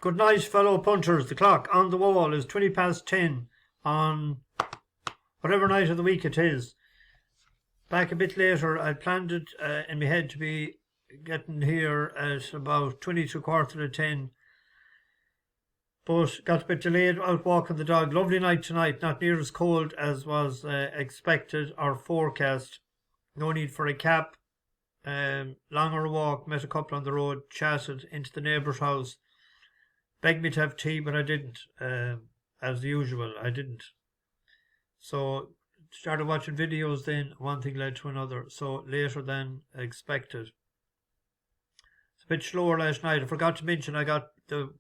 Good night, fellow punters. The clock on the wall is 20 past 10 on whatever night of the week it is. Back a bit later. I planned it in my head to be getting here at about 20 to quarter to 10. But got a bit delayed out walking the dog. Lovely night tonight. Not near as cold as was expected or forecast. No need for a cap. Longer walk. Met a couple on the road. Chatted into the neighbour's house. Begged me to have tea, but I didn't. As usual, I didn't. So started watching videos then. One thing led to another. So later than expected. It's a bit slower last night. I forgot to mention I got the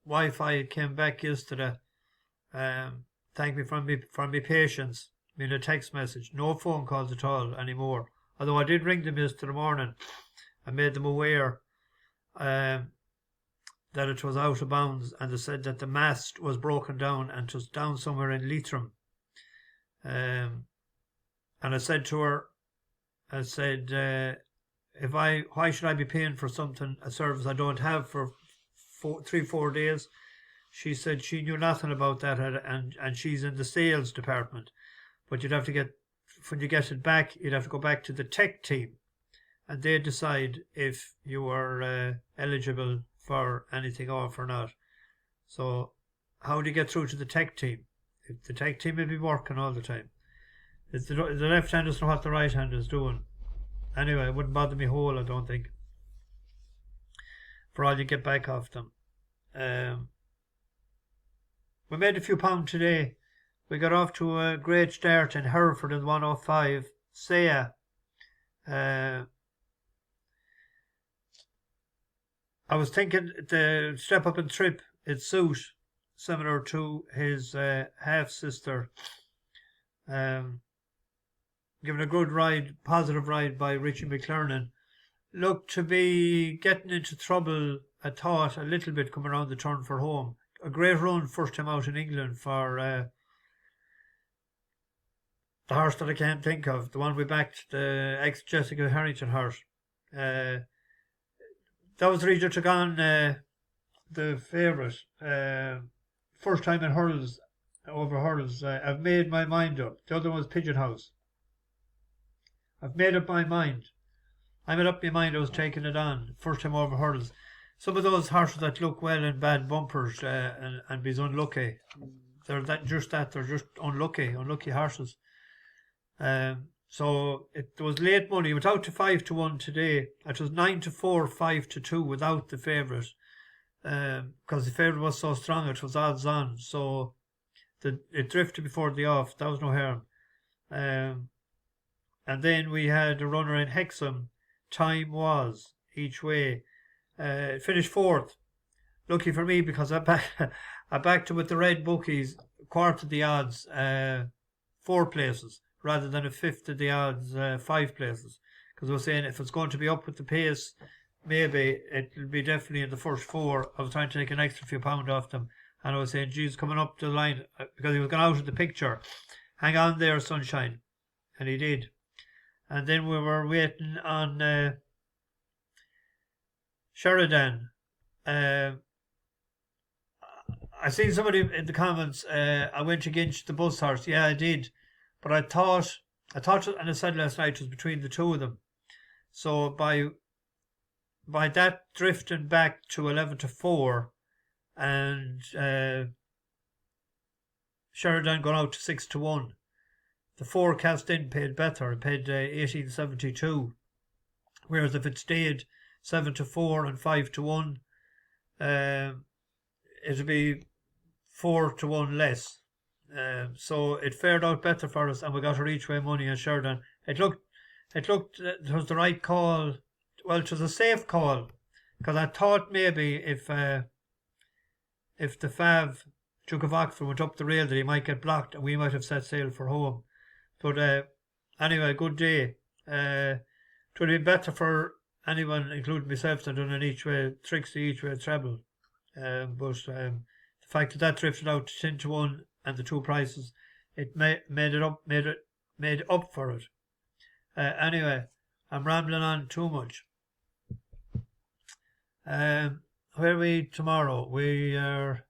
Wi-Fi came back yesterday. Thank me for my patience. I mean, a text message. No phone calls at all anymore. Although I did ring them yesterday morning. I made them aware that it was out of bounds, and they said that the mast was broken down and it was down somewhere in Leitrim. And I said to her, I said, why should I be paying for a service I don't have for 3-4 days? She said she knew nothing about that, and she's in the sales department. But you'd have to when you get it back, you'd have to go back to the tech team, and they decide if you are eligible for anything off or not. So how do you get through to the tech team? If the tech team will be working all the time. It's the left hand doesn't know what the right hand is doing. Anyway, it wouldn't bother me whole, I don't think. For all you get back off them. We made a few pounds today. We got off to a great start in Hereford in 105. Saya. I was thinking the step up and trip, it's suit, similar to his half-sister. Given a good ride, positive ride by Richie McClernon. Looked to be getting into trouble, I thought, a little bit coming around the turn for home. A great run first time out in England for the horse that I can't think of, the one we backed, the ex-Jessica Harrington horse. That was Rita Tagan, the favourite. First time in hurdles, over hurdles. I've made my mind up. The other one was Pigeon House. I've made up my mind. I made up my mind I was taking it on. First time over hurdles. Some of those horses that look well in bad bumpers and be unlucky. They're just unlucky horses. So it was late money. It went out to 5-1 today. It was 9-4, 5-2 without the favourite. Because the favourite was so strong, it was odds on. So it drifted before the off. That was no harm. And then we had a runner in Hexham. Time was each way. It finished 4th. Lucky for me because I backed him with the red bookies, quarter the odds, 4 places. Rather than a fifth of the odds, 5 places. Because I was saying if it's going to be up with the pace, maybe it'll be definitely in the first 4. I was trying to take an extra few pound off them. And I was saying, geez, coming up to the line, because he was going out of the picture. Hang on there, sunshine. And he did. And then we were waiting on Sheridan. I seen somebody in the comments, I went against the bus horse. Yeah, I did. But I thought, and I said last night, it was between the two of them. So by that drifting back to 11-4, and Sheridan gone out to 6-1, the forecast in paid better. It paid 18.72. Whereas if it stayed 7-4 and 5-1, it'd be 4-1 less. So it fared out better for us, and we got our each way money on Sheridan. It was the right call. Well, it was a safe call, because I thought maybe if the Fav Duke of Oxford went up the rail that he might get blocked and we might have set sail for home. But anyway, good day. It would have been better for anyone, including myself, than done an each way Trixie each way treble. But the fact that drifted out to 10-1 and the 2 prices, it made up for it. Anyway, I'm rambling on too much. where are we tomorrow? We are.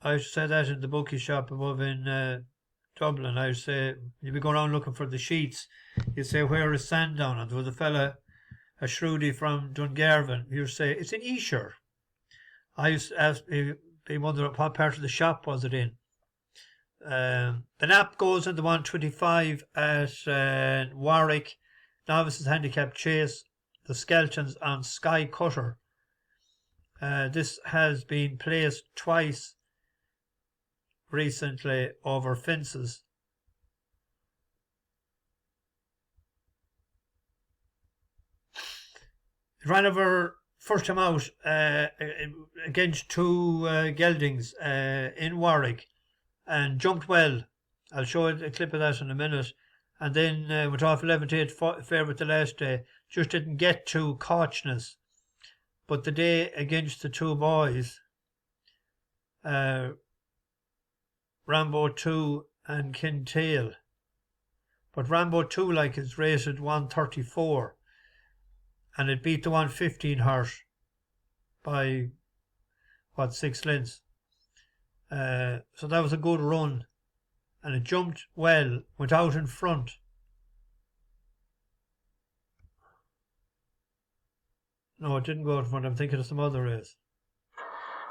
I should say that in the bookie shop above in Dublin. I say you'd be going around looking for the sheets. You say where is Sandown? And there was a fella, a Shrudy from Dungarvan. You say it's in Esher. I used to ask, be wondering what part of the shop was it in. The nap goes in the 125 at Warick, novices handicap chase. The skeletons on Skycutter. This has been placed twice recently over fences. It ran over first time out against two geldings in Warwick and jumped well. I'll show you a clip of that in a minute. And then went off 11 to 8 favourite the last day. Just didn't get to Cauthness. But the day against the two boys, Rambo 2 and Kintail. But Rambo 2 is rated 134. And it beat the 115 horse by 6 lengths. So that was a good run. And it jumped well, went out in front. No, it didn't go out in front. I'm thinking of some other race.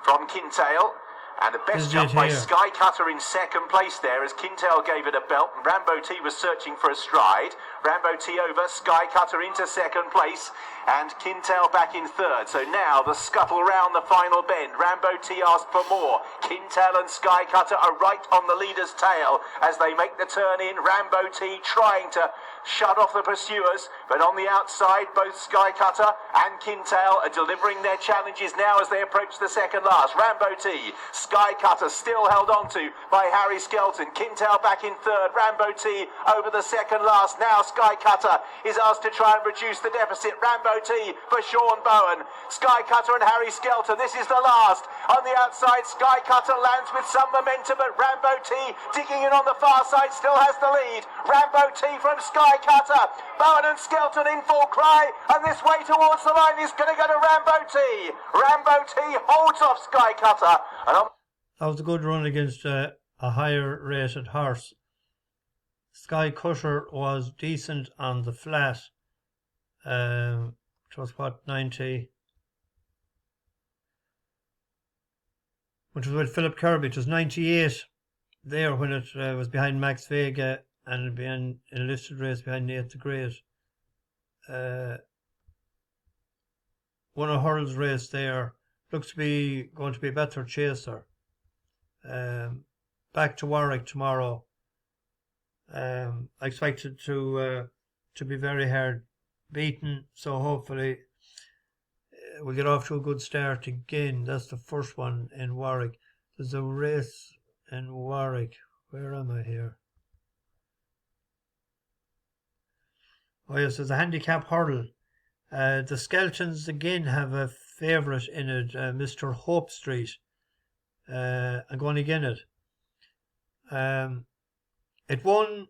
From Kintail. And the best jump by Skycutter in second place there as Kintail gave it a belt and Rambo T was searching for a stride. Rambo T over, Skycutter into second place and Kintail back in third. So now the scuttle round the final bend. Rambo T asked for more. Kintail and Skycutter are right on the leader's tail as they make the turn in. Rambo T trying to shut off the pursuers, but on the outside both Skycutter and Kintail are delivering their challenges now as they approach the second last. Rambo T, Skycutter still held on to by Harry Skelton. Kintail back in third. Rambo T over the second last. Now Skycutter is asked to try and reduce the deficit. Rambo T for Sean Bowen. Skycutter and Harry Skelton. This is the last. On the outside, Skycutter lands with some momentum, but Rambo T digging in on the far side still has the lead. Rambo T from Skycutter. Bowen and Skelton in full cry, and this way towards the line is going to go to Rambo T. Rambo T holds off Skycutter. That was a good run against a higher rated horse. Skycutter was decent on the flat. It was 90. Which was with Philip Kirby. It was 98 there when it was behind Max Vega and behind in a listed race behind Nate the Great. Won a hurls race there. Looks to be going to be a better chaser. Back to Warwick tomorrow. I expect it to be very hard beaten, so hopefully we'll get off to a good start again. That's the first one in Warwick. There's a race in Warwick. Where am I here? Oh yes, there's a handicap hurdle. The Skeletons again have a favourite in it, Mr. Hope Street. I'm going again it. It won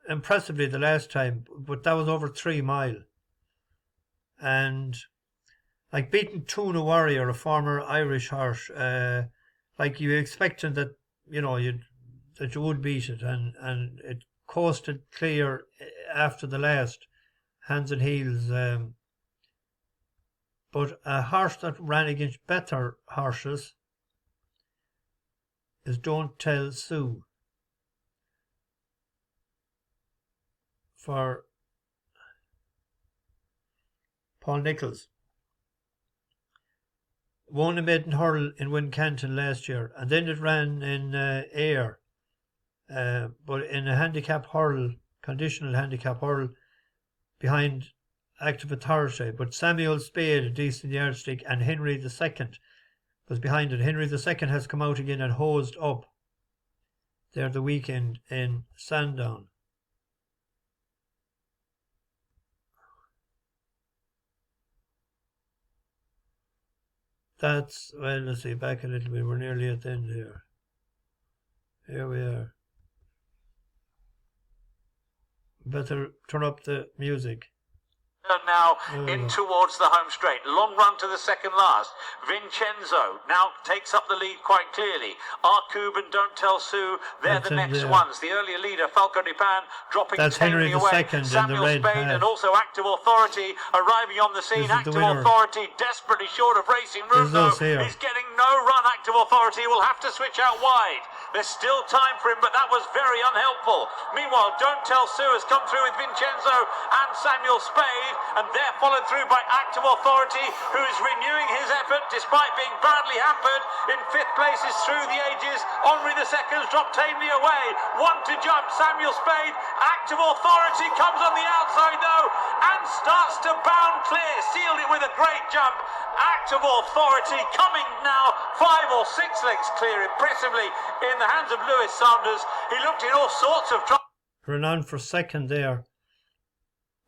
impressively the last time, but that was over 3 mile. And like beating Tuna Warrior, a former Irish horse, like you expecting that, you know, you would beat it, and it coasted clear after the last, hands and heels. But a horse that ran against better horses is Don't Tell Sue. For Paul Nichols. Won a maiden hurl in Wincanton last year, and then it ran in Ayr. But in a handicap hurl, conditional handicap hurl, behind Active Authority. But Samuel Spade, a decent yardstick, and Henry II was behind it. Henry II has come out again and hosed up there the weekend in Sandown. That's, well, let's see, back a little bit. We're nearly at the end here. Here we are. Better turn up the music. Now in towards the home straight. Long run to the second last. Vincenzo now takes up the lead quite clearly. Arcube and Don't Tell Sue, they're the next ones. The earlier leader, Falco de Pan, dropping tamely away. Samuel Spade and also Active Authority arriving on the scene. Active Authority desperately short of racing room though. He's getting no run. Active Authority will have to switch out wide. There's still time for him, but that was very unhelpful. Meanwhile, Don't Tell Sue has come through with Vincenzo and Samuel Spade, and they're followed through by Active Authority, who is renewing his effort despite being badly hampered. In 5th place is Through the Ages. Henri the Second's dropped tamely away. One to jump, Samuel Spade. Active Authority comes on the outside though, and starts to bound clear. Sealed it with a great jump. Active Authority coming now 5 or 6 lengths clear impressively in the hands of Lewis Sanders. He looked in all sorts of trouble. Renowned for second there,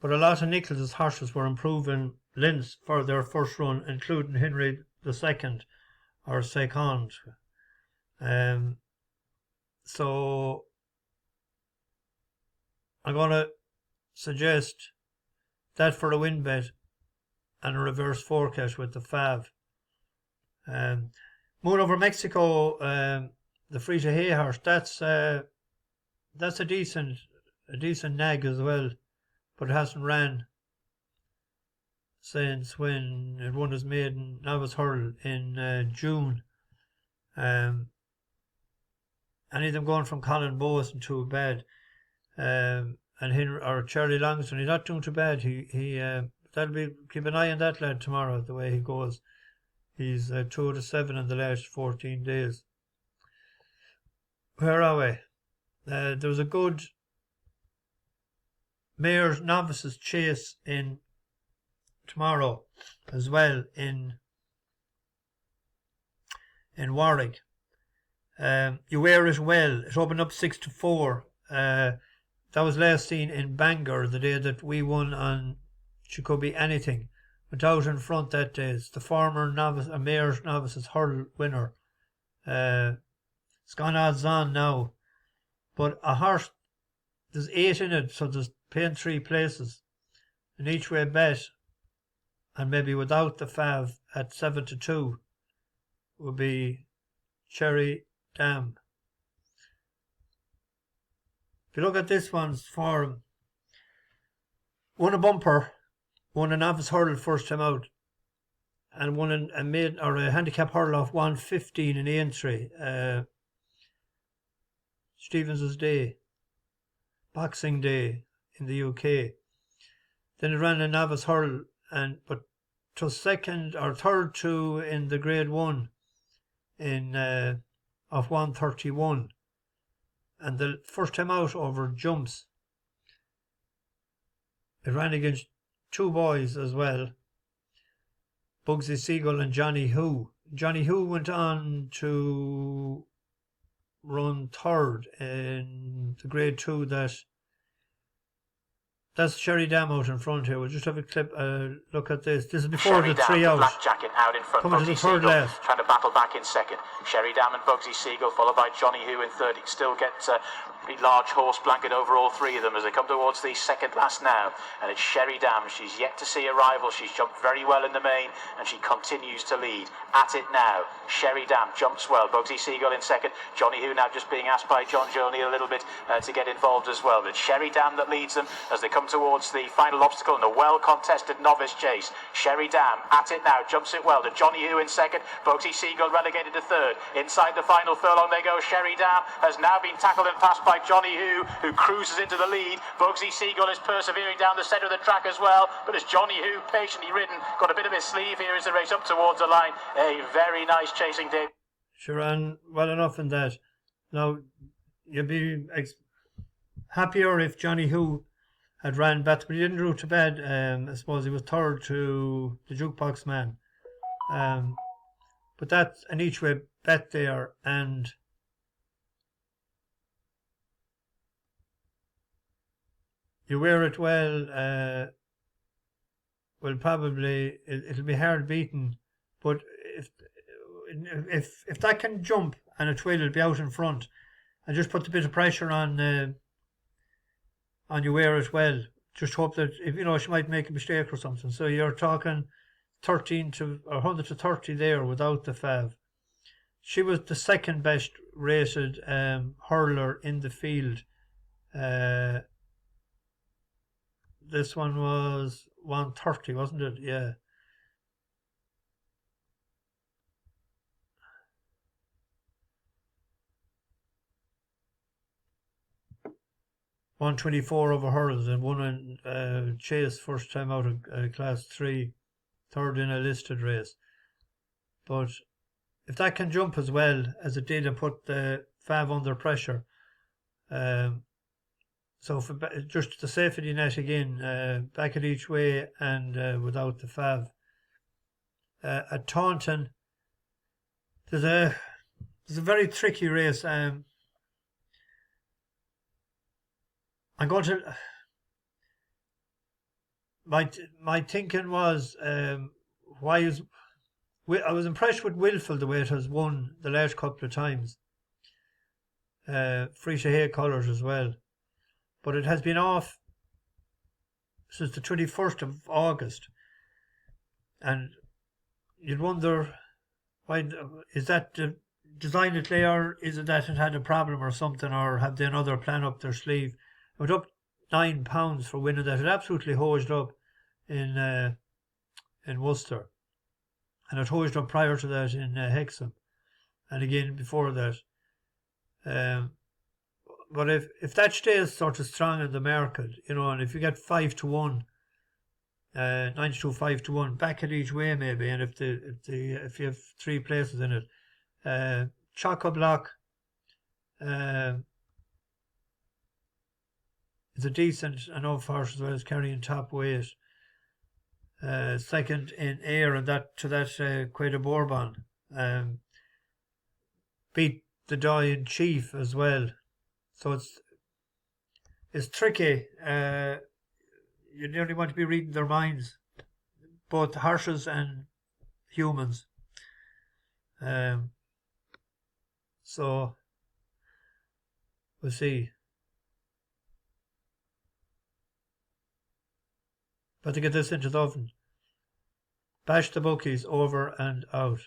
but a lot of Nichols's horses were improving lengths for their first run, including Henry II or Second. So I'm going to suggest that for a win bet and a reverse forecast with the Fav. Moon Over Mexico, the Free to Hay horse, that's a decent nag as well, but it hasn't ran since when it won his maiden novice hurdle in June. Any of them going from Colin Bow isn't too bad. And Henry or Charlie Longston, he's not doing too bad. That'll be, keep an eye on that lad tomorrow, the way he goes. He's 2 out of 7 in the last 14 days. Where are we? There was a good mare's novices chase in tomorrow as well in Warwick. You wear it well. It opened up 6-4. That was last seen in Bangor the day that we won on She Could Be Anything. Went out in front that day. It's the former mare's novices hurdle winner. It's gone odds on now. But a horse, there's 8 in it, so there's paying 3 places. An each way bet, and maybe without the Fav at 7-2 would be Cherie D. If you look at this one's form, won a bumper, won a novice hurdle first time out, and won a handicap hurdle off 1:15 in Aintree. Stevens's Day, Boxing Day in the UK. Then it ran a novice hurdle, but to second or third to in the Grade 1 in of 1:31, and the first time out over jumps. It ran against 2 boys as well, Bugsy Siegel and Johnny Who. Johnny Who went on to run 3rd in the Grade 2. That's Cherie D out in front here. We'll just have a look at this. This is before the 3 out. Black jacket out in front. Coming to the 3rd left. Trying to battle back in 2nd. Cherie D and Bugsy Siegel, followed by Johnny Who in 3rd. He still gets a pretty large horse blanket over all 3 of them as they come towards the 2nd last now. And it's Cherie D. She's yet to see a rival. She's jumped very well in the main, and she continues to lead. At it now. Cherie D jumps well. Bugsy Siegel in 2nd. Johnny Who now just being asked by John Journey a little bit to get involved as well. But Cherie D that leads them as they come towards the final obstacle in a well-contested novice chase. Cherie D at it now, jumps it well to Johnny Who in 2nd. Bugsy Siegel relegated to 3rd. Inside the final furlong they go. Cherie D has now been tackled and passed by Johnny Who cruises into the lead. Bugsy Siegel is persevering down the centre of the track as well, but as Johnny Who, patiently ridden, got a bit of his sleeve here as the race up towards the line. A very nice chasing day. She ran well enough in that. Now, you'd be happier if Johnny Who had ran better, but he didn't do too bad. I suppose he was 3rd to the Jukebox Man. But that's an each way bet there, and you wear it well, well, probably it'll be hard beaten, but if that can jump and a twill will be out in front, and just put a bit of pressure on you wear it well, just hope that if she might make a mistake or something. So you're talking 13 to or 100 to 30 there without the fav. She was the second best rated hurler in the field. This one was 130, wasn't it? Yeah. $124 over hurdles and won in chase first time out of class 3, third in a listed race. But if that can jump as well as it did and put the fav under pressure, so for just the safety net again, back at each way and without the fav. At Taunton, there's a very tricky race. I'm going to. My thinking was why is I was impressed with Willful the way it has won the last couple of times. Freisha Hay colours as well, but it has been off since the 21st of August, and you'd wonder why is that design it there? Is it that it had a problem or something, or have they another plan up their sleeve? It went up £9 for winning that. It absolutely hosed up in Worcester, and it hosed up prior to that in Hexham, and again before that. But if that stays sort of strong in the market, and if you get 5 to 1, 92 5 to 1, back at each way maybe, and if you have 3 places in it, Chock-a-Block is a decent enough horse as well as carrying top weight. Second in air and that Quay de Bourbon. Beat the Die in Chief as well. So it's tricky. You only want to be reading their minds, both horses and humans. So we'll see. But to get this into the oven. Bash the bookies, over and out.